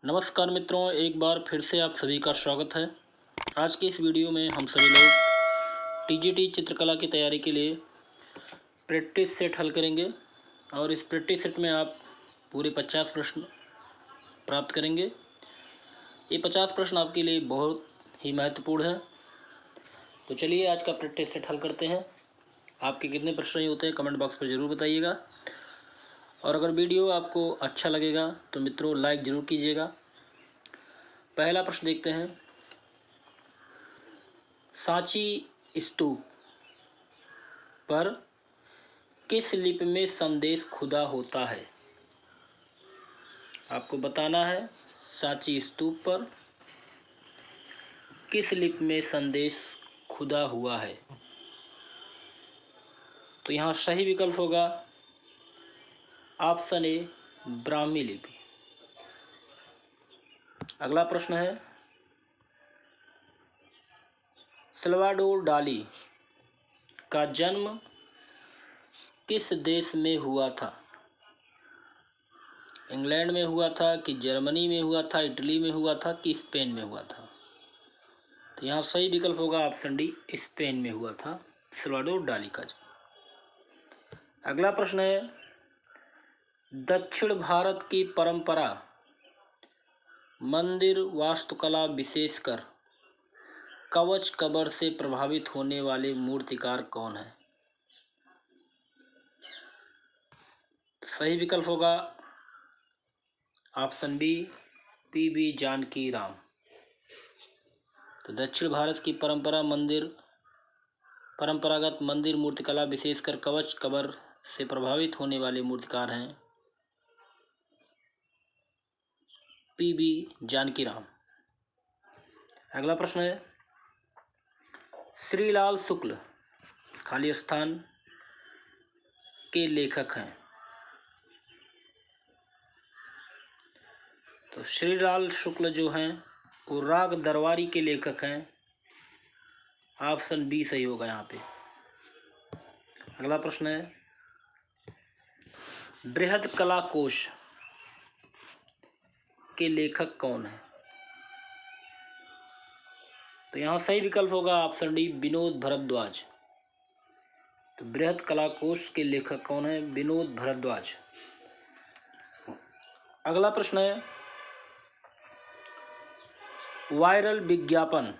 नमस्कार मित्रों, एक बार फिर से आप सभी का स्वागत है। आज की इस वीडियो में हम सभी लोग टीजीटी चित्रकला की तैयारी के लिए प्रैक्टिस सेट हल करेंगे और इस प्रैक्टिस सेट में आप पूरे 50 प्रश्न प्राप्त करेंगे। ये 50 प्रश्न आपके लिए बहुत ही महत्वपूर्ण है। तो चलिए आज का प्रैक्टिस सेट हल करते हैं। आपके कितने प्रश्न ही होते हैं कमेंट बॉक्स पर ज़रूर बताइएगा। और अगर वीडियो आपको अच्छा लगेगा तो मित्रों लाइक ज़रूर कीजिएगा। पहला प्रश्न देखते हैं। सांची स्तूप पर किस लिपि में संदेश खुदा होता है? आपको बताना है सांची स्तूप पर किस लिपि में संदेश खुदा हुआ है। तो यहाँ सही विकल्प होगा ऑप्शन ए, ब्राह्मी लिपि। अगला प्रश्न है, सल्वाडोर डाली का जन्म किस देश में हुआ था? इंग्लैंड में हुआ था कि जर्मनी में हुआ था, इटली में हुआ था कि स्पेन में हुआ था? तो यहाँ सही विकल्प होगा ऑप्शन डी, स्पेन में हुआ था सल्वाडोर डाली का जन्म। अगला प्रश्न है, दक्षिण भारत की परंपरा मंदिर वास्तुकला विशेषकर कवच कबर से प्रभावित होने वाले मूर्तिकार कौन है? सही विकल्प होगा ऑप्शन बी, पीबी जानकी राम। तो दक्षिण भारत की परंपरागत मंदिर मूर्तिकला विशेषकर कवच कबर से प्रभावित होने वाले मूर्तिकार हैं पीबी जानकी राम। अगला प्रश्न है, श्रीलाल शुक्ल खाली स्थान के लेखक हैं। तो श्रीलाल शुक्ल जो हैं वो राग दरबारी के लेखक हैं। ऑप्शन बी सही होगा यहाँ पे। अगला प्रश्न है, बृहद कला कोश के लेखक कौन है? तो यहाँ सही विकल्प होगा ऑप्शन डी, विनोद भारद्वाज। तो बृहद कला कोश के लेखक कौन है? विनोद भारद्वाज। अगला प्रश्न है, वायरल विज्ञापन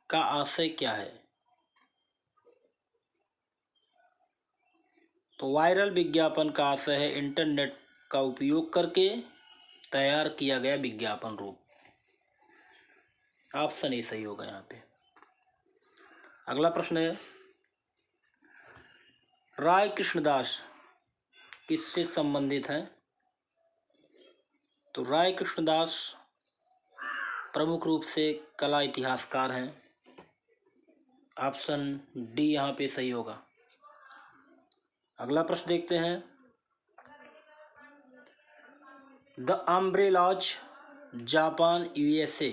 का आशय क्या है? तो वायरल विज्ञापन का आशय है इंटरनेट का उपयोग करके तैयार किया गया विज्ञापन रूप। ऑप्शन ए सही होगा यहाँ पे। अगला प्रश्न है, राय कृष्णदास किससे संबंधित हैं? तो राय कृष्णदास प्रमुख रूप से कला इतिहासकार हैं। ऑप्शन डी यहाँ पे सही होगा। अगला प्रश्न देखते हैं, द अम्ब्रेलाज जापान यूएसए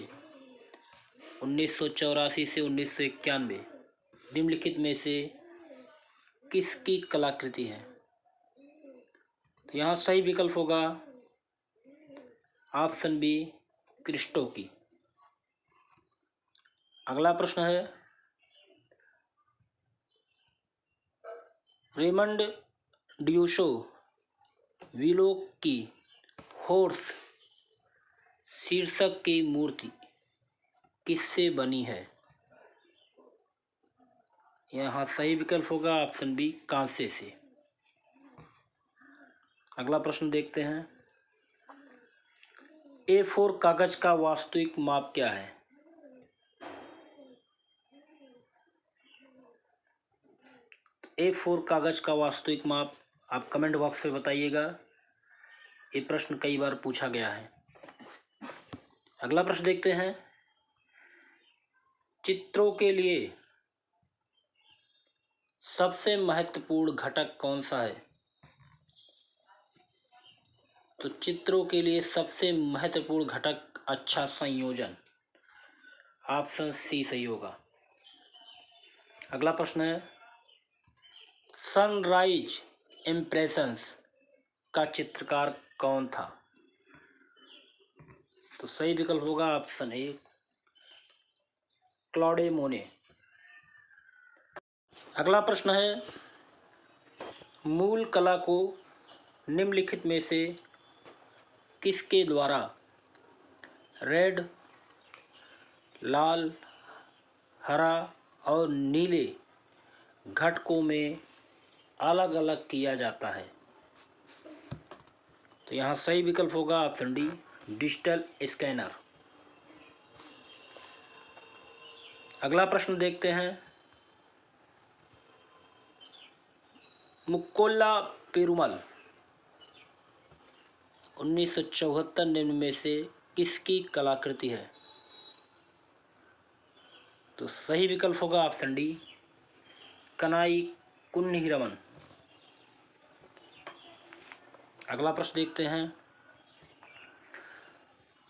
1984 से 1991 निम्नलिखित में से किसकी कलाकृति है? तो यहाँ सही विकल्प होगा ऑप्शन बी, क्रिस्टो की। अगला प्रश्न है, रेमंड ड्यूशो विलो की हॉर्स शीर्षक की मूर्ति किससे बनी है? यहाँ सही विकल्प होगा ऑप्शन बी, कांसे से। अगला प्रश्न देखते हैं, A4 कागज का वास्तविक माप क्या है? A4 कागज का वास्तविक माप आप कमेंट बॉक्स में बताइएगा। ये प्रश्न कई बार पूछा गया है। अगला प्रश्न देखते हैं, चित्रों के लिए सबसे महत्वपूर्ण घटक कौन सा है? तो चित्रों के लिए सबसे महत्वपूर्ण घटक अच्छा संयोजन। ऑप्शन सी सही होगा। अगला प्रश्न है, सनराइज इम्प्रेशंस का चित्रकार कौन था? तो सही विकल्प होगा ऑप्शन ए, क्लॉडे मोने। अगला प्रश्न है, मूल कला को निम्नलिखित में से किसके द्वारा रेड, लाल, हरा और नीले घटकों में अलग अलग किया जाता है? तो यहाँ सही विकल्प होगा ऑप्शन डी, डिजिटल स्कैनर। अगला प्रश्न देखते हैं, मुक्कोला पेरुमल 1974 निम्न में से किसकी कलाकृति है? तो सही विकल्प होगा ऑप्शन डी, कनाई कुन्हीरमन। अगला प्रश्न देखते हैं,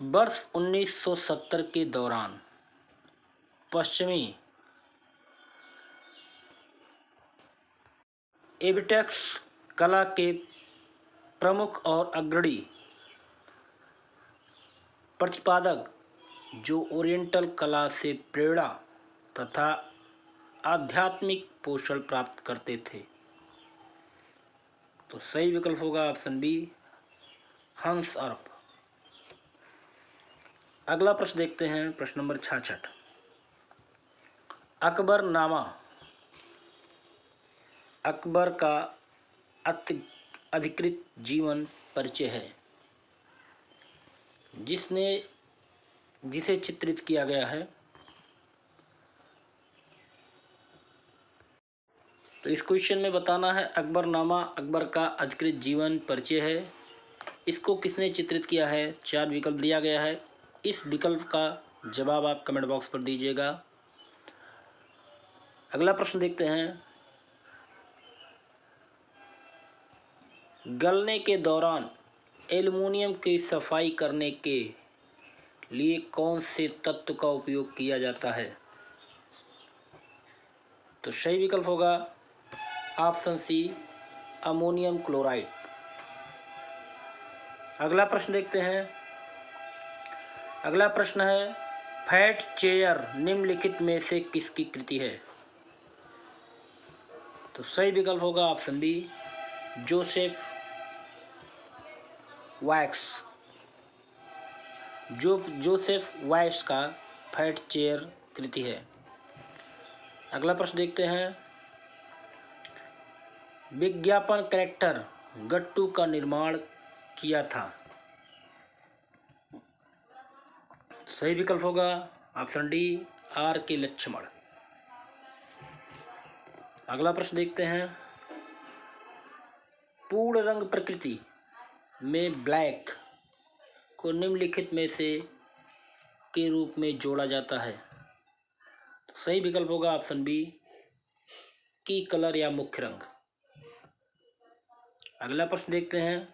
वर्ष 1970 के दौरान पश्चिमी एबिटेक्स कला के प्रमुख और अग्रणी प्रतिपादक जो ओरिएंटल कला से प्रेरणा तथा आध्यात्मिक पोषण प्राप्त करते थे? तो सही विकल्प होगा ऑप्शन बी, हंस अर्प। अगला प्रश्न देखते हैं, प्रश्न नंबर 66, अकबरनामा अकबर का अधिकृत जीवन परिचय है जिसे चित्रित किया गया है। तो इस क्वेश्चन में बताना है, अकबरनामा अकबर का अधिकृत जीवन परिचय है, इसको किसने चित्रित किया है? 4 विकल्प दिया गया है। इस विकल्प का जवाब आप कमेंट बॉक्स पर दीजिएगा। अगला प्रश्न देखते हैं, गलने के दौरान एल्युमिनियम की सफाई करने के लिए कौन से तत्व का उपयोग किया जाता है? तो सही विकल्प होगा ऑप्शन सी, अमोनियम क्लोराइड। अगला प्रश्न देखते हैं, अगला प्रश्न है, फैट चेयर निम्नलिखित में से किसकी कृति है? तो सही विकल्प होगा ऑप्शन बी, जोसेफ वैक्स। जोसेफ वैक्स का फैट चेयर कृति है। अगला प्रश्न देखते हैं, विज्ञापन कैरेक्टर गट्टू का निर्माण किया था? सही विकल्प होगा ऑप्शन डी, आर के लक्ष्मण। अगला प्रश्न देखते हैं, पूर्ण रंग प्रकृति में ब्लैक को निम्नलिखित में से के रूप में जोड़ा जाता है? तो सही विकल्प होगा ऑप्शन बी, की कलर या मुख्य रंग। अगला प्रश्न देखते हैं,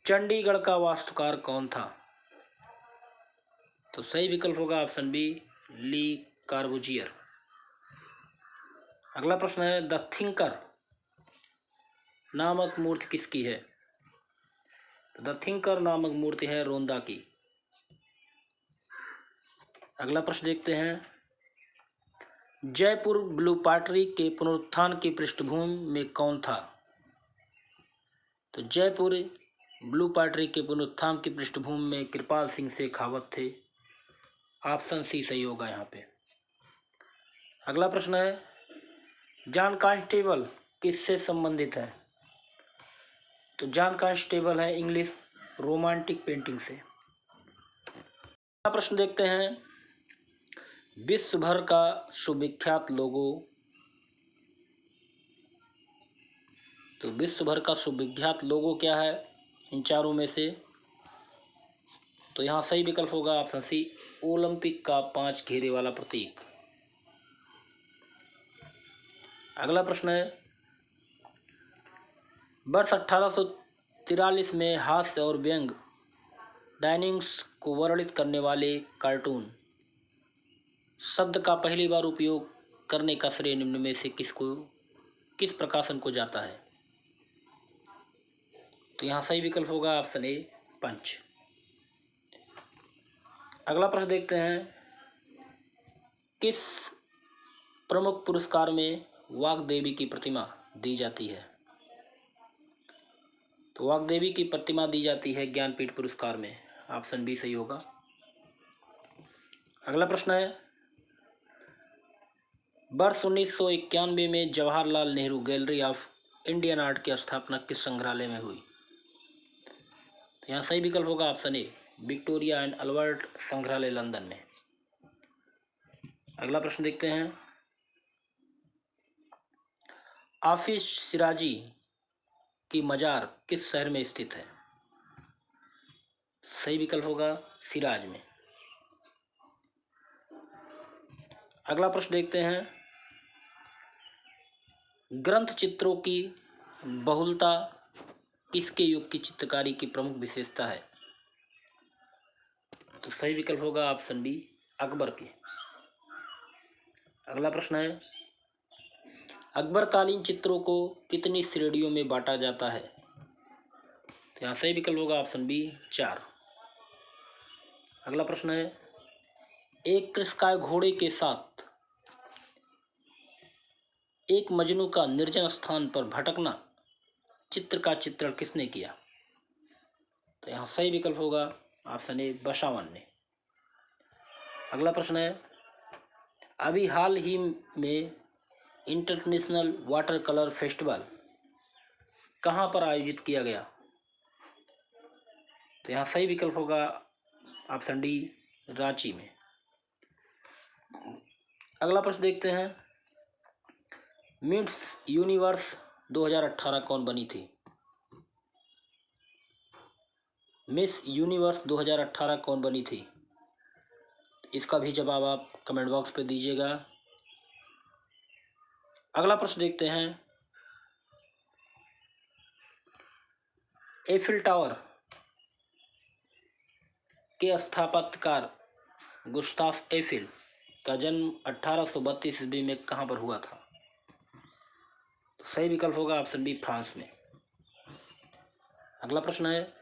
चंडीगढ़ का वास्तुकार कौन था? तो सही विकल्प होगा ऑप्शन बी, ली कार्बूजियर। अगला प्रश्न है, द थिंकर नामक मूर्ति किसकी है? तो द थिंकर नामक मूर्ति है रोंदा की। अगला प्रश्न देखते हैं, जयपुर ब्लू पार्टी के पुनरुत्थान की पृष्ठभूमि में कौन था? तो जयपुर ब्लू पार्टी के पुनरुत्थान की पृष्ठभूमि में कृपाल सिंह शेखावत थे। ऑप्शन सी सही होगा यहाँ पे। अगला प्रश्न है, जॉन कांस्टेबल किससे संबंधित है? तो जॉन कांस्टेबल है इंग्लिश रोमांटिक पेंटिंग से। अगला प्रश्न देखते हैं, विश्व भर का सुविख्यात लोगो। तो विश्व भर का सुविख्यात लोगो क्या है इन चारों में से? तो यहाँ सही विकल्प होगा ऑप्शन सी, ओलंपिक का 5 घेरे वाला प्रतीक। अगला प्रश्न है, वर्ष 1843 में हास्य और व्यंग डायनिंग्स को वर्णित करने वाले कार्टून शब्द का पहली बार उपयोग करने का श्रेय निम्न में से किस प्रकाशन को जाता है? तो यहाँ सही विकल्प होगा ऑप्शन ए, पंच। अगला प्रश्न देखते हैं, किस प्रमुख पुरस्कार में वाग्देवी की प्रतिमा दी जाती है? तो वाग्देवी की प्रतिमा दी जाती है ज्ञानपीठ पुरस्कार में। ऑप्शन बी सही होगा। अगला प्रश्न है, वर्ष 1991 में Jawaharlal Nehru gallery of Indian art की स्थापना किस संग्रहालय में हुई? तो यहाँ सही विकल्प होगा option A, Victoria and Albert संग्रहालय लंदन में। अगला प्रश्न देखते हैं, हाफिज सिराजी की मजार किस शहर में स्थित है? सही विकल्प होगा सिराज में। अगला प्रश्न देखते हैं, ग्रंथ चित्रों की बहुलता किसके युग की चित्रकारी की प्रमुख विशेषता है? तो सही विकल्प होगा ऑप्शन बी, अकबर के। अगला प्रश्न है, अकबरकालीन चित्रों को कितनी श्रेणियों में बांटा जाता है? तो यहाँ सही विकल्प होगा ऑप्शन बी, 4। अगला प्रश्न है, एक कृष्णकाय घोड़े के साथ एक मजनू का निर्जन स्थान पर भटकना चित्र का चित्रण किसने किया? तो यहाँ सही विकल्प होगा ऑप्शन ए, बसावन ने। अगला प्रश्न है, अभी हाल ही में इंटरनेशनल वाटर कलर फेस्टिवल कहाँ पर आयोजित किया गया? तो यहाँ सही विकल्प होगा ऑप्शन डी, रांची में। अगला प्रश्न देखते हैं, मिस यूनिवर्स 2018 कौन बनी थी? मिस यूनिवर्स 2018 कौन बनी थी? इसका भी जवाब आप कमेंट बॉक्स पे दीजिएगा। अगला प्रश्न देखते हैं, एफिल टावर के स्थापत्यकार गुस्ताफ एफिल का जन्म 1832 ईस्वी में कहाँ पर हुआ था? तो सही विकल्प होगा ऑप्शन बी, फ्रांस में। अगला प्रश्न है,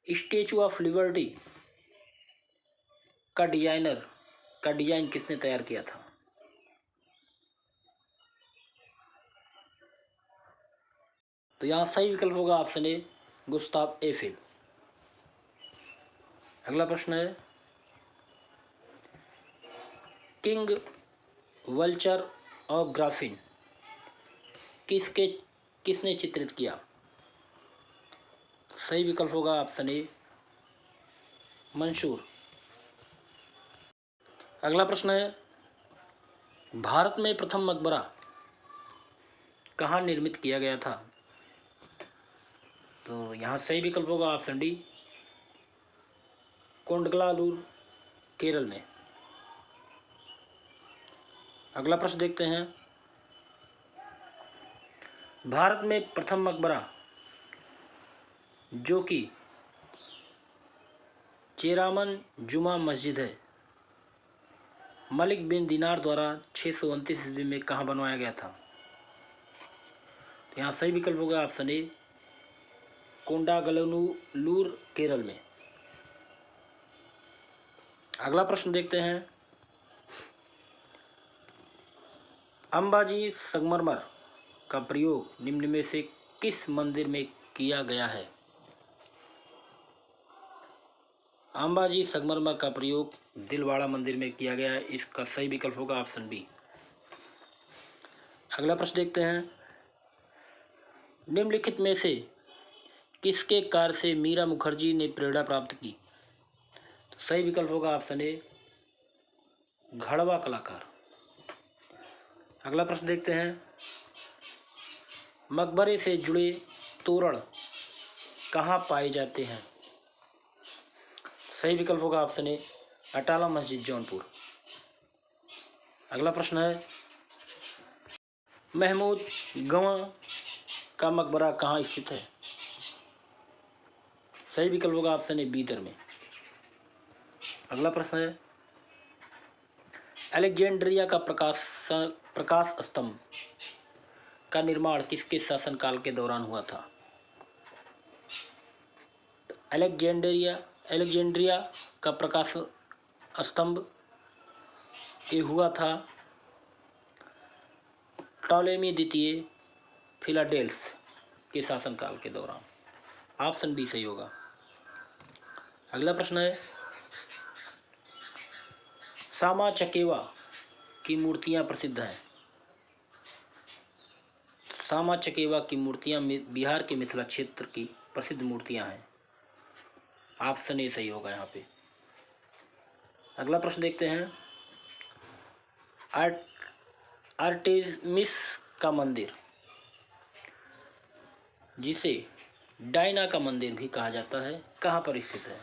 स्टैचू ऑफ लिबर्टी का डिजाइन किसने तैयार किया था? तो यहाँ सही विकल्प होगा ऑप्शन ए, गुस्ताफ एफिल। अगला प्रश्न है, किंग वल्चर ऑफ ग्राफिन किसने चित्रित किया? तो सही विकल्प होगा ऑप्शन ए, मंसूर। अगला प्रश्न है, भारत में प्रथम मकबरा कहाँ निर्मित किया गया था? तो यहाँ सही विकल्प होगा ऑप्शन डी, कोंडगलालूर, केरल में। अगला प्रश्न देखते हैं, भारत में प्रथम मकबरा जो कि चेरामन जुमा मस्जिद है, मलिक बिन दिनार द्वारा 629 ईस्वी में कहाँ बनवाया गया था? तो यहाँ सही विकल्प होगा ऑप्शन ए, कोंडागलूर, केरल में। अगला प्रश्न देखते हैं, अंबाजी संगमरमर का प्रयोग निम्न में से किस मंदिर में किया गया है? अंबाजी संगमरमर का प्रयोग दिलवाड़ा मंदिर में किया गया है। इसका सही विकल्प होगा ऑप्शन बी। अगला प्रश्न देखते हैं, निम्नलिखित में से किसके कार्य से मीरा मुखर्जी ने प्रेरणा प्राप्त की? तो सही विकल्प होगा ऑप्शन ए, घड़वा कलाकार। अगला प्रश्न देखते हैं, मकबरे से जुड़े तोरण कहाँ पाए जाते हैं? सही विकल्प होगा ऑप्शन ए, अटाला मस्जिद, जौनपुर। अगला प्रश्न है, महमूद गवां का मकबरा कहाँ स्थित है? सही विकल्प होगा ऑप्शन ए, बीदर में। अगला प्रश्न है, अलेक्जेंड्रिया का प्रकाश स्तंभ का निर्माण किसके शासनकाल के दौरान हुआ था? अलेक्जेंड्रिया का स्तंभ ये हुआ था टॉलेमी द्वितीय फिलाडेल्फ के शासनकाल के दौरान। ऑप्शन बी सही होगा। अगला प्रश्न है, सामा चकेवा की मूर्तियां प्रसिद्ध हैं। सामा चकेवा की मूर्तियां बिहार के मिथिला क्षेत्र की प्रसिद्ध मूर्तियां हैं। ऑप्शन ए सही होगा यहाँ पे। अगला प्रश्न देखते हैं, आर्टेमिस का मंदिर, जिसे डायना का मंदिर भी कहा जाता है, कहाँ पर स्थित है?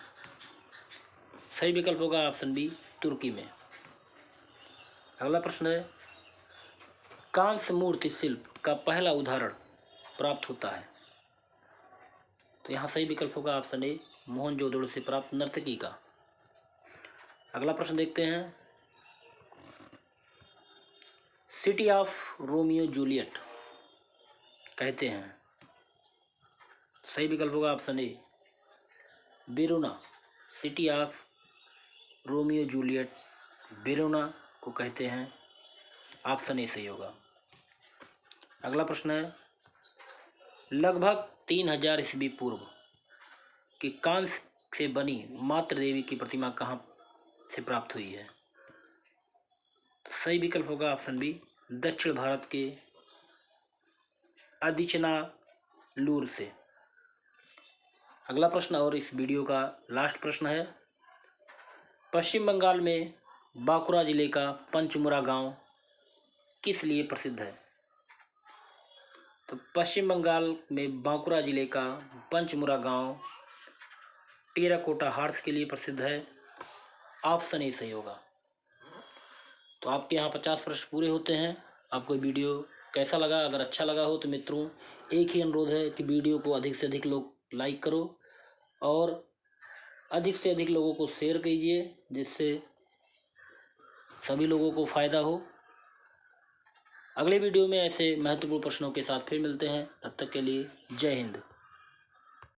सही विकल्प होगा ऑप्शन बी, तुर्की में। अगला प्रश्न है, कांस्य मूर्ति शिल्प का पहला उदाहरण प्राप्त होता है। तो यहाँ सही विकल्प होगा ऑप्शन ए, मोहनजोदड़ो से प्राप्त नर्तकी का। अगला प्रश्न देखते हैं, सिटी ऑफ रोमियो जूलियट कहते हैं। सही विकल्प होगा option A, Verona. City of Romeo Juliet Verona को कहते हैं। ऑप्शन ए सही होगा। अगला प्रश्न है, लगभग 3000 ईस्वी पूर्व की कांस्य से बनी मातृ देवी की प्रतिमा कहाँ से प्राप्त हुई है? सही विकल्प होगा ऑप्शन बी, दक्षिण भारत के आदिचनालूर से। अगला प्रश्न और इस वीडियो का लास्ट प्रश्न है, पश्चिम बंगाल में बांकुरा जिले का पंचमुरा गांव किस लिए प्रसिद्ध है? तो पश्चिम बंगाल में बांकुरा जिले का पंचमुरा गांव टेराकोटा हार्स के लिए प्रसिद्ध है। ऑप्शन ए सही होगा। तो आपके यहाँ 50 प्रश्न पूरे होते हैं। आपको वीडियो कैसा लगा? अगर अच्छा लगा हो तो मित्रों एक ही अनुरोध है कि वीडियो को अधिक से अधिक लोग लाइक करो और अधिक से अधिक लोगों को शेयर कीजिए, जिससे सभी लोगों को फ़ायदा हो। अगले वीडियो में ऐसे महत्वपूर्ण प्रश्नों के साथ फिर मिलते हैं। तब तक के लिए जय हिंद।